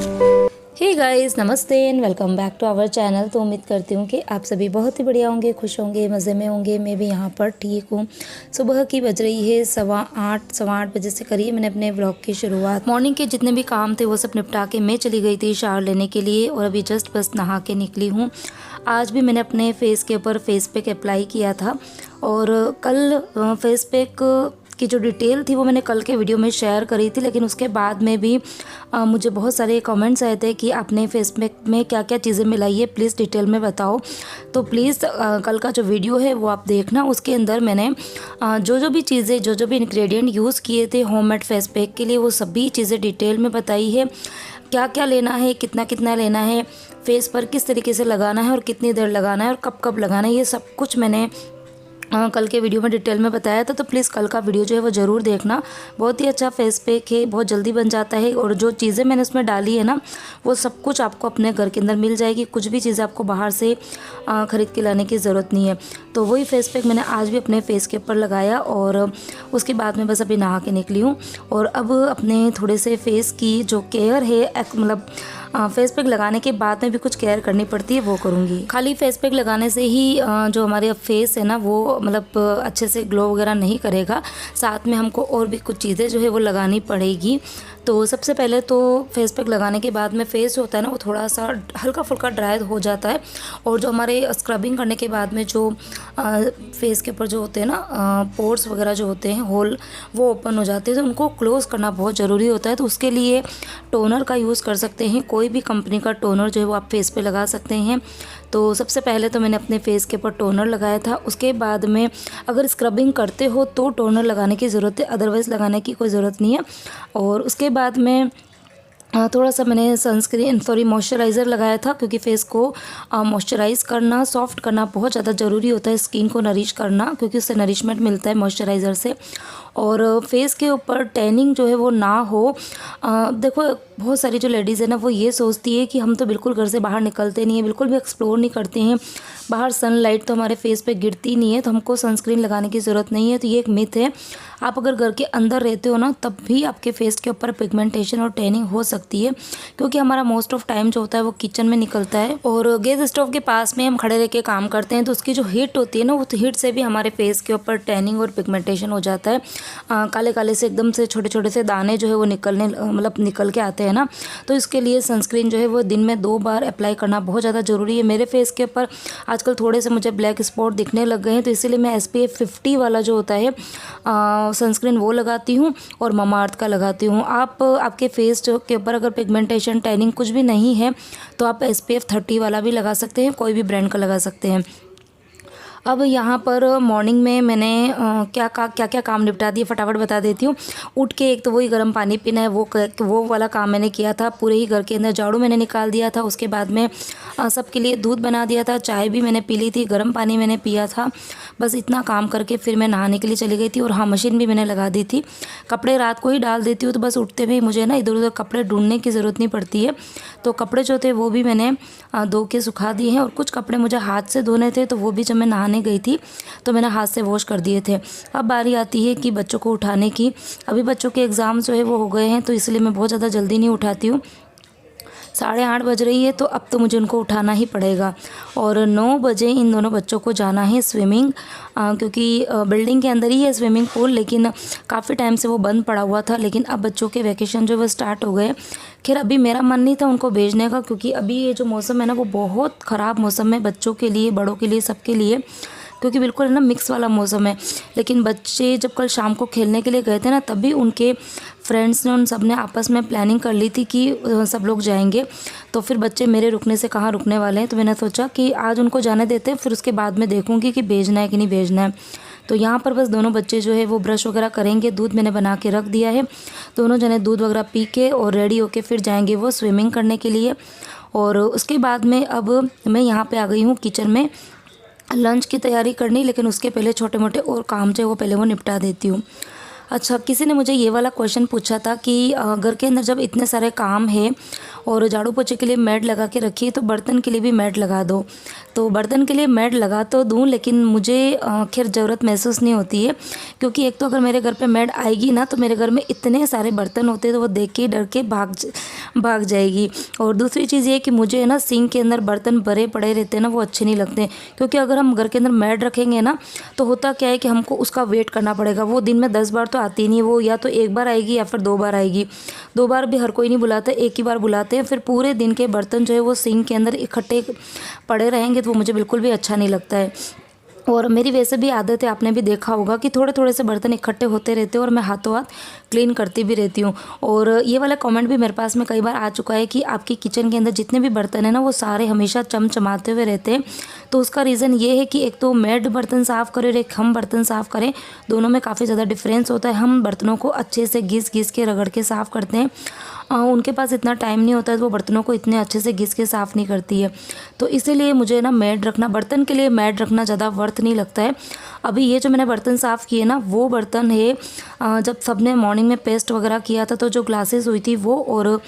हे guys, नमस्ते and welcome back to our channel. तो उम्मीद करती हूँ कि आप सभी बहुत ही बढ़िया होंगे, खुश होंगे, मज़े में होंगे। मैं भी यहाँ पर ठीक हूँ। सुबह की बज रही है 8:15 बजे से करिए मैंने अपने व्लॉग की शुरुआत। मॉर्निंग के जितने भी काम थे वो सब निपटा के मैं चली गई थी शावर लेने के लिए और अभी जस्ट बस नहा के निकली हूँ। आज भी मैंने अपने फेस के ऊपर फेस पैक अप्लाई किया था और कल फेस पैक की जो डिटेल थी वो मैंने कल के वीडियो में शेयर करी थी, लेकिन उसके बाद में भी मुझे बहुत सारे कमेंट्स आए थे कि आपने फेस पैक में क्या क्या चीज़ें मिलाई है, प्लीज़ डिटेल में बताओ। तो प्लीज़ कल का जो वीडियो है वो आप देखना। उसके अंदर मैंने जो भी चीज़ें जो भी इंग्रेडिएंट यूज़ किए थे होममेड फेस पैक के लिए वो सभी चीज़ें डिटेल में बताई है। क्या क्या लेना है, कितना कितना लेना है, फेस पर किस तरीके से लगाना है और कितनी देर लगाना है और कब कब लगाना है, ये सब कुछ मैंने कल के वीडियो में डिटेल में बताया था। तो प्लीज़ कल का वीडियो जो है वो ज़रूर देखना। बहुत ही अच्छा फेस पैक है, बहुत जल्दी बन जाता है और जो चीज़ें मैंने उसमें डाली है ना वो सब कुछ आपको अपने घर के अंदर मिल जाएगी। कुछ भी चीज़ें आपको बाहर से ख़रीद के लाने की ज़रूरत नहीं है। तो वही फेस पैक मैंने आज भी अपने फेस के ऊपर लगाया और उसके बाद में बस अभी नहा के निकली हूँ। और अब अपने थोड़े से फेस की जो केयर है, मतलब फेस पैक लगाने के बाद में भी कुछ केयर करनी पड़ती है, वो करूँगी। खाली फेस पैक लगाने से ही जो हमारे फेस है ना वो मतलब अच्छे से ग्लो वगैरह नहीं करेगा, साथ में हमको और भी कुछ चीज़ें जो है वो लगानी पड़ेगी। तो सबसे पहले तो फेस पैक लगाने के बाद में फेस होता है ना वो थोड़ा सा हल्का फुल्का ड्राई हो जाता है और जो हमारे स्क्रबिंग करने के बाद में जो फेस के ऊपर जो होते हैं ना पोर्स वगैरह जो होते हैं होल, वो ओपन हो जाते हैं, तो उनको क्लोज़ करना बहुत ज़रूरी होता है। तो उसके लिए टोनर का यूज़ कर सकते हैं, कोई भी कंपनी का टोनर जो है वो आप फेस पे लगा सकते हैं। तो सबसे पहले तो मैंने अपने फेस के ऊपर टोनर लगाया था। उसके बाद में अगर स्क्रबिंग करते हो तो टोनर लगाने की ज़रूरत है, अदरवाइज़ लगाने की कोई ज़रूरत नहीं है। और उसके बाद में थोड़ा सा मैंने मॉइस्चराइज़र लगाया था, क्योंकि फेस को मॉइस्चराइज़ करना, सॉफ्ट करना बहुत ज़्यादा ज़रूरी होता है, स्किन को नरिश करना, क्योंकि उससे नरिशमेंट मिलता है मॉइस्चराइज़र से। और फेस के ऊपर टैनिंग जो है वो ना हो। देखो बहुत सारी जो लेडीज़ है ना वो ये सोचती है कि हम तो बिल्कुल घर से बाहर निकलते नहीं हैं, बिल्कुल भी एक्सप्लोर नहीं करते हैं, बाहर सनलाइट तो हमारे फेस पे गिरती नहीं है, तो हमको सनस्क्रीन लगाने की ज़रूरत नहीं है। तो ये एक मिथ है। आप अगर घर के अंदर रहते हो ना तब भी आपके फेस के ऊपर पिगमेंटेशन और टैनिंग हो सकती है, क्योंकि हमारा मोस्ट ऑफ टाइम जो होता है वो किचन में निकलता है और गैस स्टोव के पास में हम खड़े रह के काम करते हैं, तो उसकी जो हीट होती है ना वो हीट से भी हमारे फेस के ऊपर टैनिंग और पिगमेंटेशन हो जाता है। काले काले से एकदम से छोटे छोटे से दाने जो है वो निकल के आते हैं ना। तो इसके लिए सनस्क्रीन जो है वो दिन में 2 बार अप्लाई करना बहुत ज़्यादा ज़रूरी है। मेरे फेस के ऊपर आजकल थोड़े से मुझे ब्लैक स्पॉट दिखने लग गए हैं, तो इसीलिए मैं SPF 50 वाला जो होता है सनस्क्रीन वो लगाती हूँ और ममाअर्थ का लगाती हूँ। आप आपके फेस के ऊपर अगर पिगमेंटेशन टैनिंग कुछ भी नहीं है तो आप SPF 30 वाला भी लगा सकते हैं, कोई भी ब्रांड का लगा सकते हैं। अब यहाँ पर मॉर्निंग में मैंने क्या क्या काम निपटा दिया फटाफट बता देती हूँ। उठ के एक तो वही गर्म पानी पीना है, वो वाला काम मैंने किया था। पूरे ही घर के अंदर झाड़ू मैंने निकाल दिया था। उसके बाद में सबके लिए दूध बना दिया था, चाय भी मैंने पी ली थी, गर्म पानी मैंने पिया था। बस इतना काम करके फिर मैं नहाने के लिए चली गई थी। और हाँ, मशीन भी मैंने लगा दी थी। कपड़े रात को ही डाल देती हूँ, तो बस उठते हुए मुझे ना इधर उधर कपड़े ढूंढने की ज़रूरत नहीं पड़ती है। तो कपड़े जो थे वो भी मैंने धो के सुखा दिए हैं और कुछ कपड़े मुझे हाथ से धोने थे, तो वो भी जब मैं नहाने गई थी तो मैंने हाथ से वॉश कर दिए थे। अब बारी आती है कि बच्चों को उठाने की। अभी बच्चों के एग्ज़ाम जो है वो हो गए हैं, तो इसलिए मैं बहुत ज़्यादा जल्दी नहीं उठाती हूँ। 8:30 बज रही है, तो अब तो मुझे उनको उठाना ही पड़ेगा। और 9 बजे इन दोनों बच्चों को जाना है स्विमिंग, क्योंकि बिल्डिंग के अंदर ही है स्विमिंग पूल, लेकिन काफ़ी टाइम से वो बंद पड़ा हुआ था। लेकिन अब बच्चों के वैकेशन जो वो स्टार्ट हो गए। खैर अभी मेरा मन नहीं था उनको भेजने का, क्योंकि अभी ये जो मौसम है ना वो बहुत ख़राब मौसम है बच्चों के लिए, बड़ों के लिए, सबके लिए, क्योंकि बिल्कुल है ना मिक्स वाला मौसम है। लेकिन बच्चे जब कल शाम को खेलने के लिए गए थे ना, तभी उनके फ्रेंड्स ने, उन सब ने आपस में प्लानिंग कर ली थी कि सब लोग जाएंगे। तो फिर बच्चे मेरे रुकने से कहाँ रुकने वाले हैं, तो मैंने सोचा कि आज उनको जाने देते हैं, फिर उसके बाद में देखूँगी कि भेजना है कि नहीं भेजना है। तो यहाँ पर बस दोनों बच्चे जो है वो ब्रश वगैरह करेंगे, दूध मैंने बना के रख दिया है। दोनों जने दूध वगैरह पी के और रेडी होके फिर जाएंगे वो स्विमिंग करने के लिए। और उसके बाद में अब मैं यहाँ पे आ गई हूँ किचन में लंच की तैयारी करनी, लेकिन उसके पहले छोटे मोटे और काम जो है वो पहले वो निपटा देती हूँ। अच्छा, किसी ने मुझे ये वाला क्वेश्चन पूछा था कि घर के अंदर जब इतने सारे काम है और झाड़ू पोछे के लिए मैट लगा के रखी है, तो बर्तन के लिए भी मैट लगा दो। तो बर्तन के लिए मैट लगा तो दूँ, लेकिन मुझे खैर ज़रूरत महसूस नहीं होती है, क्योंकि एक तो अगर मेरे घर पे मैट आएगी ना तो मेरे घर में इतने सारे बर्तन होते हैं तो वो देख के डर के भाग जाएगी। और दूसरी चीज़ ये है कि मुझे है ना सिंक के अंदर बर्तन भरे पड़े रहते हैं ना, वो अच्छे नहीं लगते, क्योंकि अगर हम घर के अंदर मैट रखेंगे ना तो होता क्या है कि हमको उसका वेट करना पड़ेगा। वो दिन में 10 बार तो आती नहीं, वो या तो एक बार आएगी या फिर 2 बार आएगी। 2 बार भी हर कोई नहीं बुलाता, एक ही बार बुलाते हैं। फिर पूरे दिन के बर्तन जो है वो सिंक के अंदर इकट्ठे पड़े रहेंगे तो वो मुझे बिल्कुल भी अच्छा नहीं लगता है। और मेरी वैसे भी आदत है, आपने भी देखा होगा कि थोड़े थोड़े से बर्तन इकट्ठे होते रहते हैं और मैं हाथों हाथ क्लीन करती भी रहती हूँ। और ये वाला कमेंट भी मेरे पास में कई बार आ चुका है कि आपकी किचन के अंदर जितने भी बर्तन हैं ना वो सारे हमेशा चमचमाते हुए रहते हैं। तो उसका रीज़न ये है कि एक तो मैड बर्तन साफ़ करें और एक हम बर्तन साफ़ करें, दोनों में काफ़ी ज़्यादा डिफरेंस होता है। हम बर्तनों को अच्छे से घिस के रगड़ के साफ़ करते हैं, उनके पास इतना टाइम नहीं होता है तो वो बर्तनों को इतने अच्छे से घिस के साफ़ नहीं करती है। तो इसीलिए मुझे ना मैड रखना, बर्तन के लिए मैड रखना ज़्यादा वर्थ नहीं लगता है। अभी ये जो मैंने बर्तन साफ़ किए ना वो बर्तन है जब सबने मॉर्निंग में पेस्ट वगैरह किया था तो जो ग्लासेस हुई थी वो, और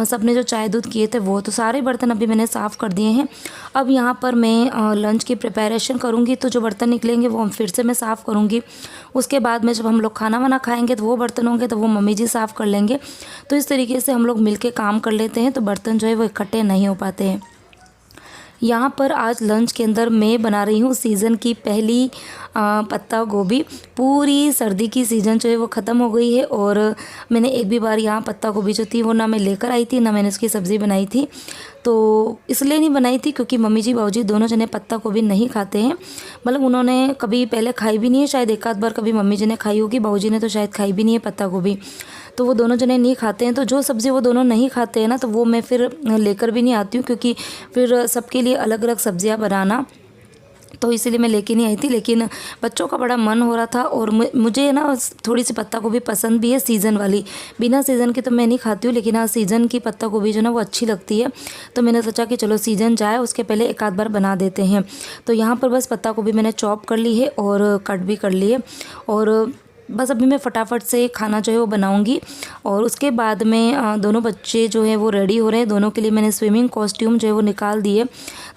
सबने जो चाय दूध किए थे वो, तो सारे बर्तन अभी मैंने साफ़ कर दिए हैं। अब यहाँ पर मैं लंच की प्रिपरेशन करूँगी, तो जो बर्तन निकलेंगे वो हम फिर से मैं साफ़ करूँगी। उसके बाद में जब हम लोग खाना वाना खाएंगे तो वो बर्तन होंगे तो वो मम्मी जी साफ़ कर लेंगे। तो इस तरीके से हम लोग मिल के काम कर लेते हैं, तो बर्तन जो है वो इकट्ठे नहीं हो पाते हैं। यहाँ पर आज लंच के अंदर मैं बना रही हूँ सीज़न की पहली पत्ता गोभी। पूरी सर्दी की सीज़न जो है वो ख़त्म हो गई है और मैंने एक भी बार यहाँ पत्ता गोभी जो थी वो ना मैं लेकर आई थी ना मैंने उसकी सब्ज़ी बनाई थी। तो इसलिए नहीं बनाई थी क्योंकि मम्मी जी बाबूजी दोनों जने पत्ता गोभी नहीं खाते हैं, मतलब उन्होंने कभी पहले खाई भी नहीं है, शायद एक आध बार कभी मम्मी जी ने खाई होगी, बाबूजी ने तो शायद खाई भी नहीं है पत्ता गोभी। तो वो दोनों जने नहीं खाते हैं, तो जो सब्ज़ी वो दोनों नहीं खाते हैं ना तो वो मैं फिर लेकर भी नहीं आती हूँ, क्योंकि फिर सबके लिए अलग अलग सब्ज़ियाँ बनाना, तो इसीलिए मैं लेके नहीं आई थी। लेकिन बच्चों का बड़ा मन हो रहा था और मुझे ना थोड़ी सी पत्ता गोभी पसंद भी है सीज़न वाली, बिना सीज़न की तो मैं नहीं खाती हूँ, लेकिन हाँ सीज़न की पत्ता गोभी जो ना वो अच्छी लगती है। तो मैंने सोचा कि चलो सीज़न जाए उसके पहले एक आध बार बना देते हैं। तो यहाँ पर बस पत्ता गोभी मैंने चॉप कर ली है और कट भी कर ली है, और बस अभी मैं फटाफट से खाना जो है वो बनाऊंगी। और उसके बाद में दोनों बच्चे जो है वो रेडी हो रहे हैं, दोनों के लिए मैंने स्विमिंग कॉस्ट्यूम जो है वो निकाल दिए।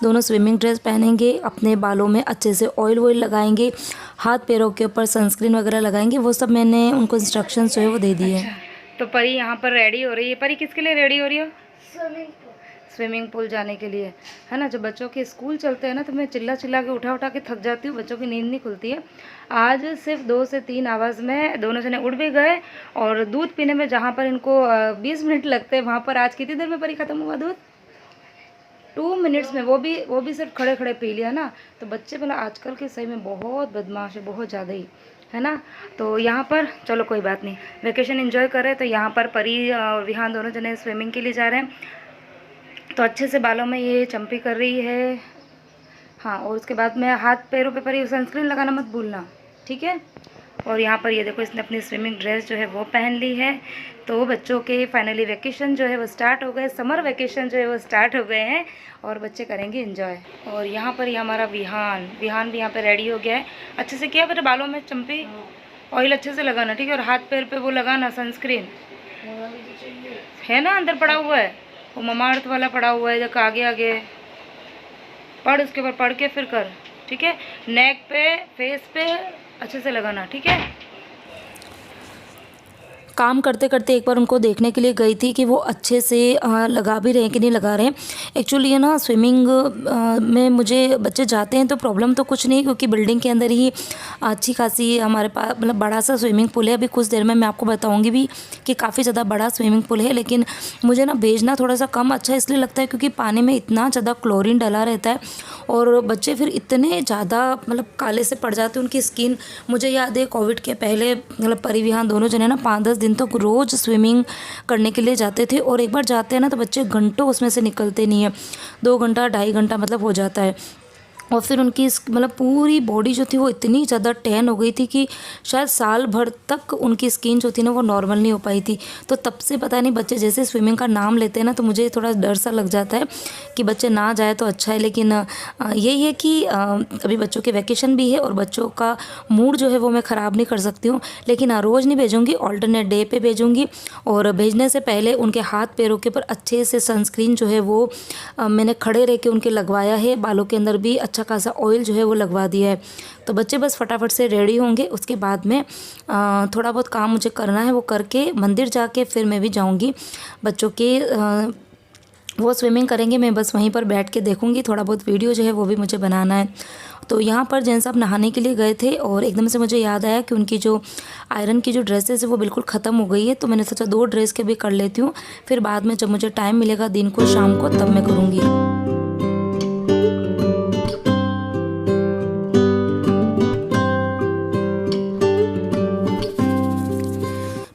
दोनों स्विमिंग ड्रेस पहनेंगे, अपने बालों में अच्छे से ऑयल वॉयल लगाएंगे, हाथ पैरों के ऊपर सनस्क्रीन वगैरह लगाएंगे, वो सब मैंने उनको इंस्ट्रक्शंस जो है वो दे दिए हैं। तो परी यहाँ पर रेडी हो रही है। परी किसके लिए रेडी हो रही हो? स्विमिंग पूल जाने के लिए, है ना। जब बच्चों के स्कूल चलते हैं ना तो मैं चिल्ला चिल्ला के उठा के थक जाती हूँ, बच्चों की नींद नहीं खुलती है। आज सिर्फ 2 से 3 आवाज़ में दोनों जने उठ भी गए, और दूध पीने में जहाँ पर इनको 20 मिनट लगते हैं वहाँ पर आज कितनी देर में परी ख़त्म हुआ दूध? 2 मिनट्स में, वो भी सिर्फ खड़े खड़े पी लिया ना। तो बच्चे मतलब आजकल के सही में बहुत बदमाश है, बहुत ज़्यादा ही, है ना। तो यहाँ पर चलो कोई बात नहीं, वेकेशन एंजॉय करें। तो यहाँ पर परी और विहान दोनों जने स्विमिंग के लिए जा रहे हैं, तो अच्छे से बालों में ये चंपी कर रही है। हाँ, और उसके बाद में हाथ पैरों पे परी सनस्क्रीन लगाना मत भूलना, ठीक है। और यहाँ पर ये देखो इसने अपनी स्विमिंग ड्रेस जो है वो पहन ली है। तो बच्चों के फाइनली वेकेशन जो है वो स्टार्ट हो गए, समर वेकेशन जो है वो स्टार्ट हो गए हैं और बच्चे करेंगे एंजॉय। और यहाँ पर ये हमारा विहान भी यहाँ पे रेडी हो गया है। अच्छे से किया बेटा, बालों में चंपी ऑयल अच्छे से लगाना, ठीक है। और हाथ पैर पे वो लगाना सनस्क्रीन, है ना, अंदर पड़ा हुआ है वो ममा अर्थ वाला पड़ा हुआ है, जब आगे आगे पढ़, उसके ऊपर पढ़ के फिर कर, ठीक है। नेक पे फेस पे अच्छे से लगाना, ठीक है। काम करते करते एक बार उनको देखने के लिए गई थी कि वो अच्छे से लगा भी रहे हैं कि नहीं लगा रहे हैं। एक्चुअली ये ना स्विमिंग में मुझे बच्चे जाते हैं तो प्रॉब्लम तो कुछ नहीं, क्योंकि बिल्डिंग के अंदर ही अच्छी खासी हमारे पास मतलब बड़ा सा स्विमिंग पूल है। अभी कुछ देर में मैं आपको बताऊंगी भी कि काफ़ी ज़्यादा बड़ा स्विमिंग पूल है, लेकिन मुझे ना भेजना थोड़ा सा कम अच्छा इसलिए लगता है क्योंकि पानी में इतना ज़्यादा क्लोरीन डला रहता है और बच्चे फिर इतने ज़्यादा मतलब काले से पड़ जाते हैं उनकी स्किन। मुझे याद है कोविड के पहले मतलब परिविहान दोनों जने ना 5-10 दिन तक रोज़ स्विमिंग करने के लिए जाते थे, और एक बार जाते हैं ना तो बच्चे घंटों उसमें से निकलते नहीं है, 2 घंटा 2.5 घंटा मतलब हो जाता है। और फिर उनकी मतलब पूरी बॉडी जो थी वो इतनी ज़्यादा टैन हो गई थी कि शायद साल भर तक उनकी स्किन जो थी ना वो नॉर्मल नहीं हो पाई थी। तो तब से पता नहीं बच्चे जैसे स्विमिंग का नाम लेते हैं ना तो मुझे थोड़ा डर सा लग जाता है कि बच्चे ना जाए तो अच्छा है। लेकिन यही है कि अभी बच्चों के वैकेशन भी है और बच्चों का मूड जो है वो मैं ख़राब नहीं कर सकती हूँ। लेकिन रोज़ नहीं भेजूँगी, ऑल्टरनेट डे पे भेजूँगी। और भेजने से पहले उनके हाथ पैरों के ऊपर अच्छे से सनस्क्रीन जो है वो मैंने खड़े रह के उनके लगवाया है। बालों के अंदर भी अच्छा खासा ऑयल जो है वो लगवा दिया है। तो बच्चे बस फटाफट से रेडी होंगे, उसके बाद में थोड़ा बहुत काम मुझे करना है वो करके मंदिर जाके फिर मैं भी जाऊंगी। बच्चों के वो स्विमिंग करेंगे, मैं बस वहीं पर बैठ के देखूंगी। थोड़ा बहुत वीडियो जो है वो भी मुझे बनाना है। तो यहाँ पर जेंट्स साहब नहाने के लिए गए थे और एकदम से मुझे याद आया कि उनकी जो आयरन की जो ड्रेसेस है वो बिल्कुल ख़त्म हो गई है। तो मैंने सोचा 2 ड्रेस के भी कर लेती हूँ, फिर बाद में जब मुझे टाइम मिलेगा दिन को शाम को तब मैं करूँगी।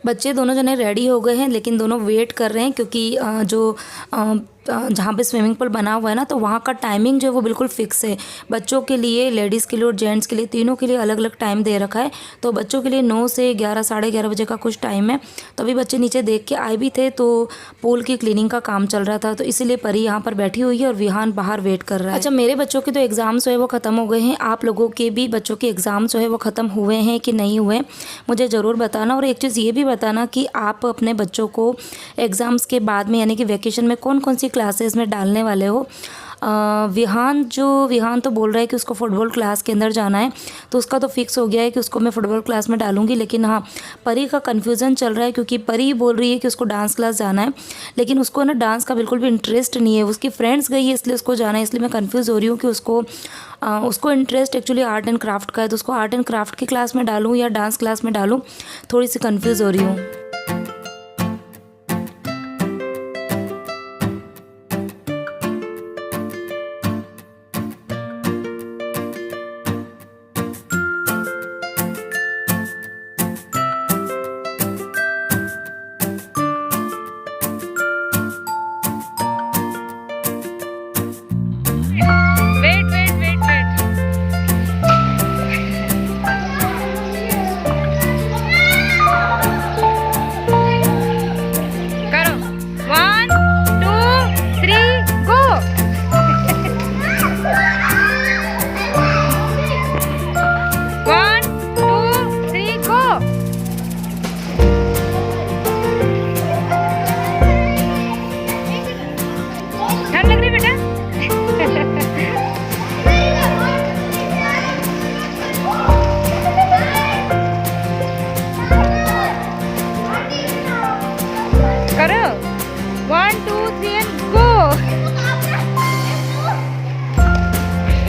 बच्चे दोनों जने रेडी हो गए हैं, लेकिन दोनों वेट कर रहे हैं क्योंकि जहाँ पे स्विमिंग पूल बना हुआ है ना तो वहाँ का टाइमिंग जो है वो बिल्कुल फिक्स है। बच्चों के लिए, लेडीज़ के लिए और जेंट्स के लिए, तीनों के लिए अलग अलग टाइम दे रखा है। तो बच्चों के लिए 9 से 11 साढ़े 11 बजे का कुछ टाइम है। तो अभी बच्चे नीचे देख के आए भी थे तो पूल की क्लीनिंग का काम चल रहा था, तो इसीलिए परी यहाँ पर बैठी हुई है और विहान बाहर वेट कर रहा है। अच्छा, मेरे बच्चों के तो एग्ज़ाम्स जो है वो ख़त्म हो गए हैं। आप लोगों के भी बच्चों के एग्ज़ाम्स जो है वो ख़त्म हुए हैं कि नहीं हुए, मुझे ज़रूर बताना। और एक चीज़ ये भी बताना कि आप अपने बच्चों को एग्ज़ाम्स के बाद में यानी कि वैकेशन में कौन कौन सी क्लासेस में डालने वाले हो। विहान तो बोल रहा है कि उसको फुटबॉल क्लास के अंदर जाना है, तो उसका तो फिक्स हो गया है कि उसको मैं फुटबॉल क्लास में डालूंगी। लेकिन हाँ, परी का कन्फ्यूज़न चल रहा है क्योंकि परी बोल रही है कि उसको डांस क्लास जाना है, लेकिन उसको ना डांस का बिल्कुल भी इंटरेस्ट नहीं है। उसकी फ्रेंड्स गई है इसलिए उसको जाना है। इसलिए मैं कन्फ्यूज़ हो रही हूँ कि उसको interest actually art and craft का है, तो उसको आर्ट एंड क्राफ्ट की क्लास में डालूँ या डांस क्लास में डालूँ, थोड़ी सी कन्फ्यूज़ हो रही हूँ।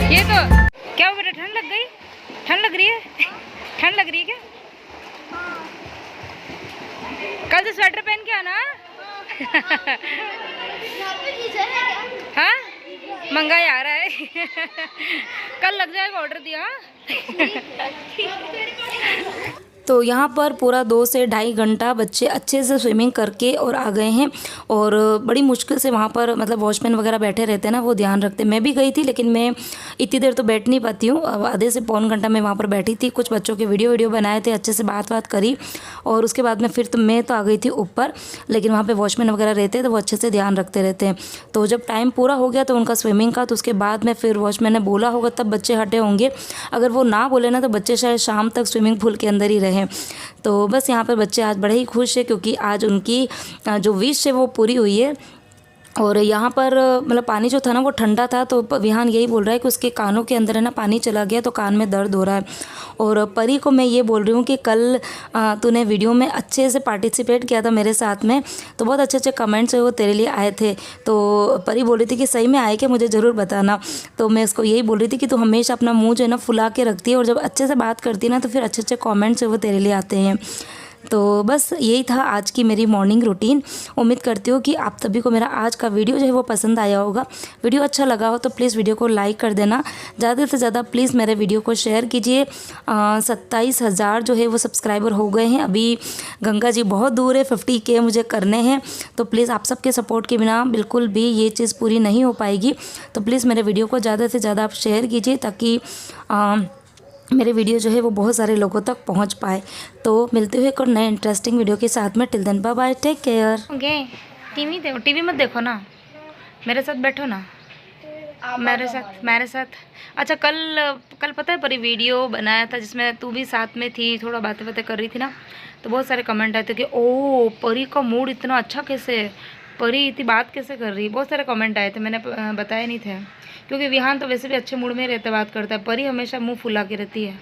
ये तो क्या हो बेटा, ठंड लग गई? ठंड लग रही है? ठंड लग रही है क्या? कल से स्वेटर पहन के आना। हाँ, महंगाई आ रहा है। कल लग जाएगा ऑर्डर दिया। तो यहाँ पर पूरा 2 से ढाई घंटा बच्चे अच्छे से स्विमिंग करके और आ गए हैं। और बड़ी मुश्किल से वहाँ पर मतलब वॉचमैन वगैरह बैठे रहते हैं ना, वो ध्यान रखते। मैं भी गई थी लेकिन मैं इतनी देर तो बैठ नहीं पाती हूँ। आधे से पौन घंटा मैं वहाँ पर बैठी थी, कुछ बच्चों के वीडियो बनाए थे, अच्छे से बात करी और उसके बाद में फिर मैं तो आ गई थी ऊपर। लेकिन वहाँ पर वॉचमैन वगैरह रहते हैं तो वो अच्छे से ध्यान रखते रहते हैं। तो जब टाइम पूरा हो गया तो उनका स्विमिंग का, तो उसके बाद में फिर वॉचमैन ने बोला होगा तब बच्चे हटे होंगे। अगर वो ना बोले ना तो बच्चे शायद शाम तक स्विमिंग पूल के अंदर ही रहे। तो बस यहाँ पर बच्चे आज बड़े ही खुश है क्योंकि आज उनकी जो विश है वो पूरी हुई है। और यहाँ पर मतलब पानी जो था ना वो ठंडा था, तो विहान यही बोल रहा है कि उसके कानों के अंदर है ना पानी चला गया तो कान में दर्द हो रहा है। और परी को मैं ये बोल रही हूँ कि कल तूने वीडियो में अच्छे से पार्टिसिपेट किया था मेरे साथ में, तो बहुत अच्छे अच्छे कमेंट्स है वो तेरे लिए आए थे। तो परी बोल रही थी कि सही में आए कि मुझे ज़रूर बताना। तो मैं उसको यही बोल रही थी कि तू हमेशा अपना मुँह जो है ना फुला के रखती है और जब अच्छे से बात करती है ना तो फिर अच्छे अच्छे कॉमेंट्स है वो तेरे लिए आते हैं। तो बस यही था आज की मेरी मॉर्निंग रूटीन। उम्मीद करती हूँ कि आप सभी को मेरा आज का वीडियो जो है वो पसंद आया होगा। वीडियो अच्छा लगा हो तो प्लीज़ वीडियो को लाइक कर देना, ज़्यादा से ज़्यादा प्लीज़ मेरे वीडियो को शेयर कीजिए। 27,000 जो है वो सब्सक्राइबर हो गए हैं। अभी गंगा जी बहुत दूर है, 50K मुझे करने हैं। तो प्लीज़ आप सबके सपोर्ट के बिना बिल्कुल भी ये चीज़ पूरी नहीं हो पाएगी। तो प्लीज़ मेरे वीडियो को ज़्यादा से ज़्यादा आप शेयर कीजिए ताकि मेरे वीडियो जो है वो बहुत सारे लोगों तक पहुंच पाए। तो मिलते हुए एक और नए इंटरेस्टिंग वीडियो के साथ में। Till then bye bye, take care. Okay, TV देखो, टीवी मत देखो ना, मेरे साथ बैठो ना, मेरे साथ। अच्छा, कल पता है परी वीडियो बनाया था जिसमें तू भी साथ में थी, थोड़ा बातें कर रही थी ना, तो बहुत सारे कमेंट आए थे कि ओ परी का मूड इतना अच्छा कैसे है, परी इतनी बात कैसे कर रही। बहुत सारे कमेंट आए थे, मैंने बताया नहीं थे क्योंकि विहान तो वैसे भी अच्छे मूड में रहता, बात करता है। परी हमेशा मुंह फुला के रहती है।